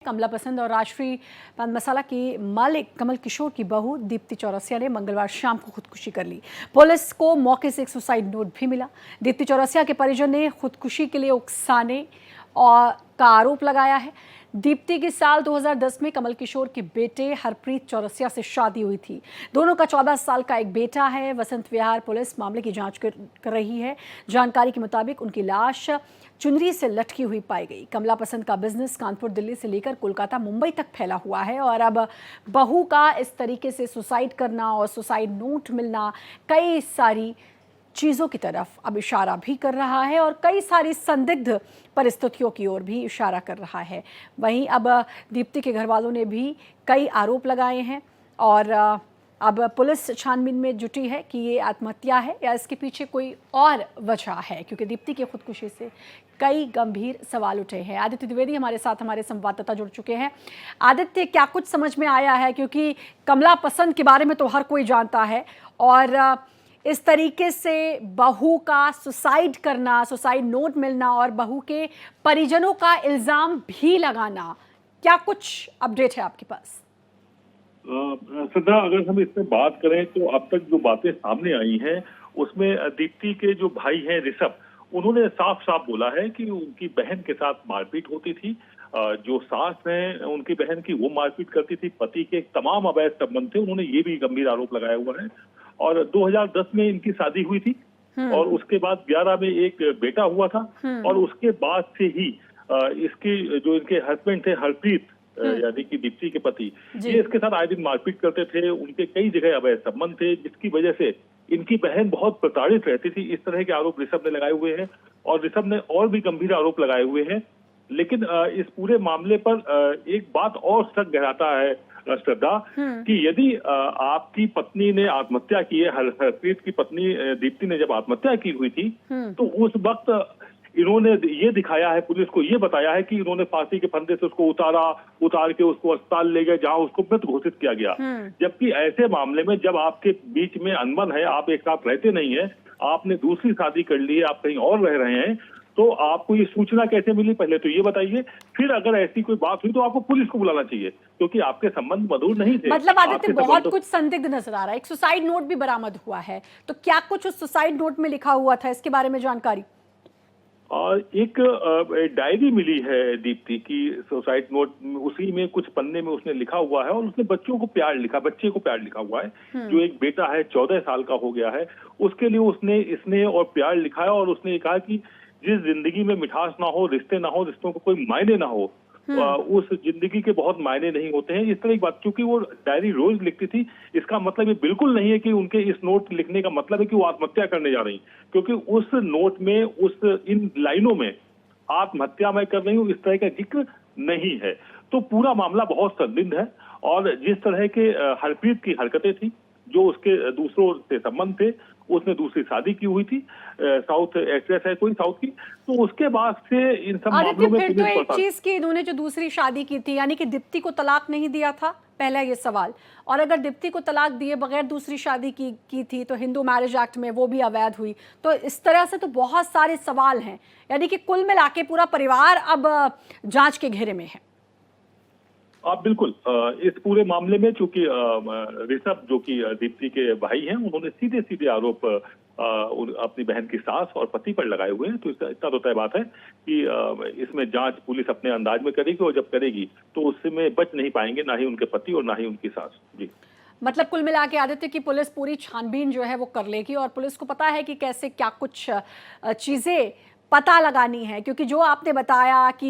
कमला पसंद और राष्ट्रीय पान मसाला की मालिक कमल किशोर की बहू दीप्ति चौरसिया ने मंगलवार शाम को खुदकुशी कर ली। पुलिस को मौके से एक सुसाइड नोट भी मिला। दीप्ति चौरसिया के परिजन ने खुदकुशी के लिए उकसाने और का आरोप लगाया है। दीप्ति की साल 2010 में कमल किशोर के बेटे हरप्रीत चौरसिया से शादी हुई थी। दोनों का 14 साल का एक बेटा है। वसंत विहार पुलिस मामले की जांच कर रही है। जानकारी के मुताबिक उनकी लाश चुनरी से लटकी हुई पाई गई। कमला पसंद का बिजनेस कानपुर, दिल्ली से लेकर कोलकाता, मुंबई तक फैला हुआ है और अब बहू का इस तरीके से सुसाइड करना और सुसाइड नोट मिलना कई सारी चीज़ों की तरफ अब इशारा भी कर रहा है और कई सारी संदिग्ध परिस्थितियों की ओर भी इशारा कर रहा है। वहीं अब दीप्ति के घर वालों ने भी कई आरोप लगाए हैं और अब पुलिस छानबीन में जुटी है कि ये आत्महत्या है या इसके पीछे कोई और वजह है, क्योंकि दीप्ति की खुदकुशी से कई गंभीर सवाल उठे हैं। आदित्य द्विवेदी हमारे साथ हमारे संवाददाता जुड़ चुके हैं। आदित्य, क्या कुछ समझ में आया है? क्योंकि कमला पसंद के बारे में तो हर कोई जानता है और इस तरीके से बहू का सुसाइड करना, सुसाइड नोट मिलना और बहू के परिजनों का इल्जाम भी लगाना, क्या कुछ अपडेट है आपके पास? श्रद्धा, अगर हम इसमें बात करें तो अब तक जो बातें सामने आई हैं उसमें दीप्ति के जो भाई हैं ऋषभ, उन्होंने साफ साफ बोला है कि उनकी बहन के साथ मारपीट होती थी। जो सास हैं उनकी बहन की, वो मारपीट करती थी। पति के तमाम अवैध संबंध थे। उन्होंने ये भी गंभीर आरोप लगाया हुआ है। और 2010 में इनकी शादी हुई थी और उसके बाद 11 में एक बेटा हुआ था और उसके बाद से ही इसके जो इनके हस्बैंड थे हरप्रीत, यानी कि दीप्ति के पति, ये इसके साथ आए दिन मारपीट करते थे। उनके कई जगह अवैध संबंध थे, जिसकी वजह से इनकी बहन बहुत प्रताड़ित रहती थी। इस तरह के आरोप ऋषभ ने लगाए हुए हैं और ऋषभ ने और भी गंभीर आरोप लगाए हुए हैं। लेकिन इस पूरे मामले पर एक बात और शक गहराता है श्रद्धा, कि यदि आपकी पत्नी ने आत्महत्या की है, हरप्रीत की पत्नी दीप्ति ने जब आत्महत्या की हुई थी, तो उस वक्त इन्होंने ये दिखाया है, पुलिस को ये बताया है कि इन्होंने फांसी के फंदे से उसको उतार के उसको अस्पताल ले गए, जहां उसको मृत घोषित किया गया। जबकि ऐसे मामले में जब आपके बीच में अनबन है, आप एक साथ रहते नहीं है, आपने दूसरी शादी कर ली है, आप कहीं और रह रहे हैं, तो आपको ये सूचना कैसे मिली, पहले तो ये बताइए। फिर अगर ऐसी कोई बात हुई तो आपको पुलिस को बुलाना चाहिए, क्योंकि आपके संबंध मधुर नहीं थे। मतलब आदित्य, बहुत कुछ संदिग्ध नजर आ रहा है। एक सुसाइड नोट भी बरामद हुआ है, तो क्या कुछ उस सुसाइड नोट में लिखा हुआ था, इसके बारे में जानकारी? और एक डायरी मिली है दीप्ति की, सुसाइड नोट, उसी में कुछ पन्ने में उसने लिखा हुआ है और उसने बच्चे को प्यार लिखा हुआ है। जो एक बेटा है 14 साल का हो गया है, उसके लिए उसने स्नेह और प्यार लिखा है और उसने कहा कि जिस जिंदगी में मिठास ना हो, रिश्ते ना हो, रिश्तों को कोई मायने ना हो, उस जिंदगी के बहुत मायने नहीं होते हैं। इस तरह की बात, क्योंकि वो डायरी रोज लिखती थी, इसका मतलब ये बिल्कुल नहीं है कि उनके इस नोट लिखने का मतलब है कि वो आत्महत्या करने जा रही, क्योंकि उस नोट में, इन लाइनों में आत्महत्या मैं कर रही हूँ इस तरह का जिक्र नहीं है। तो पूरा मामला बहुत संदिग्ध है और जिस तरह के हरप्रीत की हरकतें थी, जो उसके दूसरों से संबंध थे, उसने दूसरी शादी की हुई थी, साउथ एक्ट्रेस है कोई साउथ की, तो उसके बाद से इन सब मामलों में फिर तो एक चीज की, इन्होंने जो दूसरी शादी की थी, यानी कि दीप्ति को तलाक नहीं दिया था, पहला ये सवाल। और अगर दीप्ति को तलाक दिए बगैर दूसरी शादी की थी तो हिंदू मैरिज एक्ट में वो भी अवैध हुई। तो इस तरह से तो बहुत सारे सवाल हैं, यानी कि कुल मिला के पूरा परिवार अब जांच के घेरे में है। आप बिल्कुल, इस पूरे मामले में चूंकि ऋषभ जो कि दीप्ति के भाई हैं, उन्होंने सीधे सीधे आरोप अपनी बहन की सास और पति पर लगाए हुए हैं। तो इतना तो तय बात है कि इसमें जांच पुलिस अपने अंदाज में करेगी और जब करेगी तो उसमें बच नहीं पाएंगे ना ही उनके पति और ना ही उनकी सास। जी, मतलब कुल मिला के आदित्य की पुलिस पूरी छानबीन जो है वो कर लेगी और पुलिस को पता है कि कैसे क्या कुछ चीजें पता लगानी है, क्योंकि जो आपने बताया कि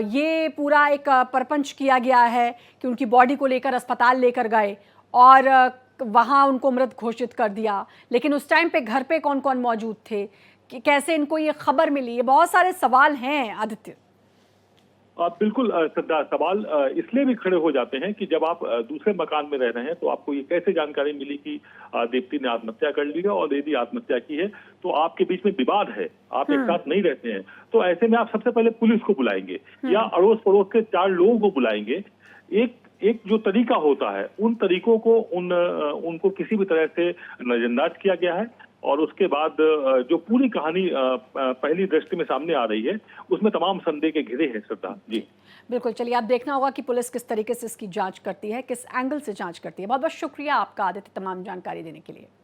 ये पूरा एक परपंच किया गया है कि उनकी बॉडी को लेकर अस्पताल लेकर गए और वहाँ उनको मृत घोषित कर दिया, लेकिन उस टाइम पे घर पे कौन कौन मौजूद थे, कि कैसे इनको ये खबर मिली, ये बहुत सारे सवाल हैं आदित्य। बिल्कुल श्रद्धा, सवाल इसलिए भी खड़े हो जाते हैं कि जब आप दूसरे मकान में रह रहे हैं तो आपको ये कैसे जानकारी मिली कि दीप्ति ने आत्महत्या कर ली है, और यदि आत्महत्या की है तो आपके बीच में विवाद है, आप एक साथ नहीं रहते हैं, तो ऐसे में आप सबसे पहले पुलिस को बुलाएंगे या अड़ोस पड़ोस के 4 लोगों को बुलाएंगे। एक जो तरीका होता है, उन तरीकों को उनको किसी भी तरह से नजरअंदाज किया गया है। और उसके बाद जो पूरी कहानी पहली दृष्टि में सामने आ रही है, उसमें तमाम संदेह के घिरे हैं श्रद्धा जी। बिल्कुल, चलिए अब देखना होगा कि पुलिस किस तरीके से इसकी जांच करती है, किस एंगल से जांच करती है। बहुत बहुत शुक्रिया आपका आदित्य तमाम जानकारी देने के लिए।